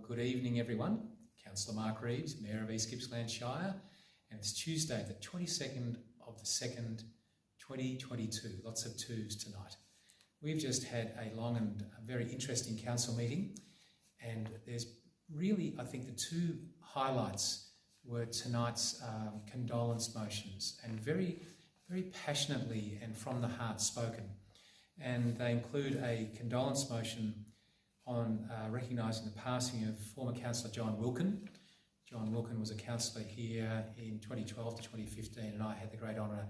Good evening, everyone. Councillor Mark Reeves, Mayor of East Gippsland Shire, and it's Tuesday, the 22nd of the 2nd, 2022. Lots of twos tonight. We've just had a long and a very interesting council meeting, and there's really, I think, the two highlights were tonight's condolence motions, and very, very passionately and from the heart spoken. And they include a condolence motion on recognising the passing of former councillor John Wilkin. John Wilkin was a councillor here in 2012 to 2015, and I had the great honour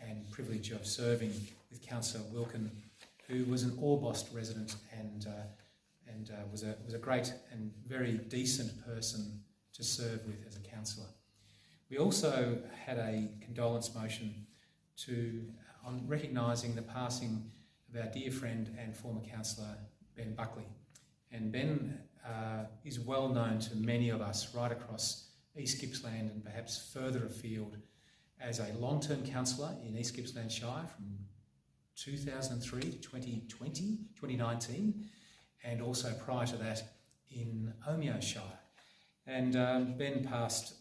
and privilege of serving with Councillor Wilkin, who was an Orbost resident and was a great and very decent person to serve with as a councillor. We also had a condolence motion on recognising the passing of our dear friend and former councillor Ben Buckley. And Ben is well known to many of us right across East Gippsland and perhaps further afield as a long-term councillor in East Gippsland Shire from 2003 to 2019, and also prior to that in Omeo Shire. And Ben passed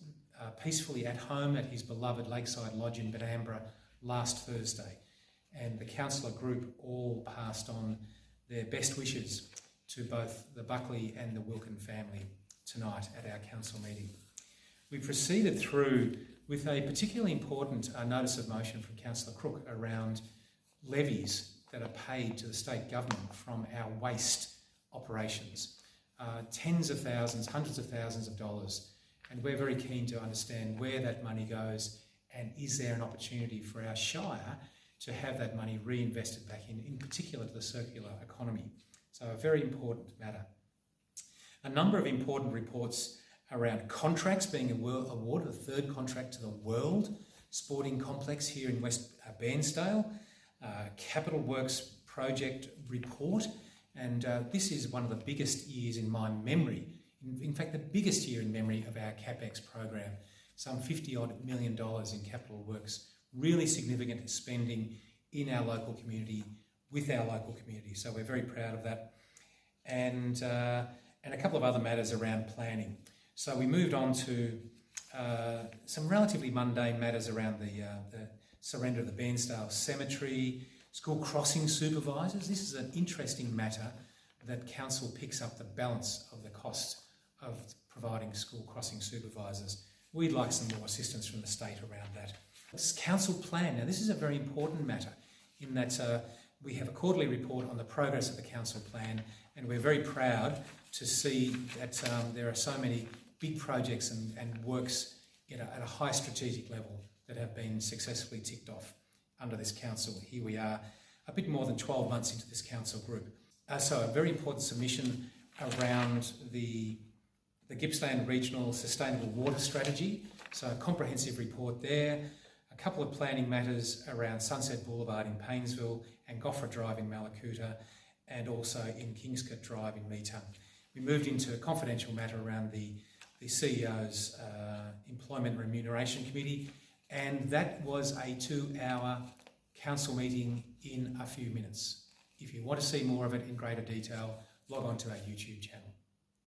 peacefully at home at his beloved Lakeside Lodge in Benambra last Thursday, and the councillor group all passed on their best wishes to both the Buckley and the Wilkin family tonight at our council meeting. We proceeded through with a particularly important notice of motion from Councillor Crook around levies that are paid to the state government from our waste operations. Tens of thousands, hundreds of thousands of dollars, and we're very keen to understand where that money goes and is there an opportunity for our shire to have that money reinvested back in particular to the circular economy. So a very important matter. A number of important reports around contracts being awarded, a third contract to the World Sporting Complex here in West Bairnsdale, Capital Works project report, and this is one of the biggest years in my memory, in fact the biggest year in memory of our CapEx program, some $50-odd million in Capital Works, really significant spending in our local community, with our local community, so we're very proud of that. And a couple of other matters around planning. So we moved on to some relatively mundane matters around the surrender of the Bairnsdale Cemetery, school crossing supervisors. This is an interesting matter that council picks up the balance of the cost of providing school crossing supervisors. We'd like some more assistance from the state around that. This council plan. Now this is a very important matter in that we have a quarterly report on the progress of the council plan, and we're very proud to see that there are so many big projects and works at a high strategic level that have been successfully ticked off under this council. Here we are, a bit more than 12 months into this council group. So a very important submission around the Gippsland Regional Sustainable Water Strategy, so a comprehensive report there. A couple of planning matters around Sunset Boulevard in Paynesville and Goffra Drive in Malakuta, and also in Kingscote Drive in Meetung. We moved into a confidential matter around the CEO's Employment Remuneration Committee, and that was a 2-hour council meeting in a few minutes. If you want to see more of it in greater detail, log on to our YouTube channel.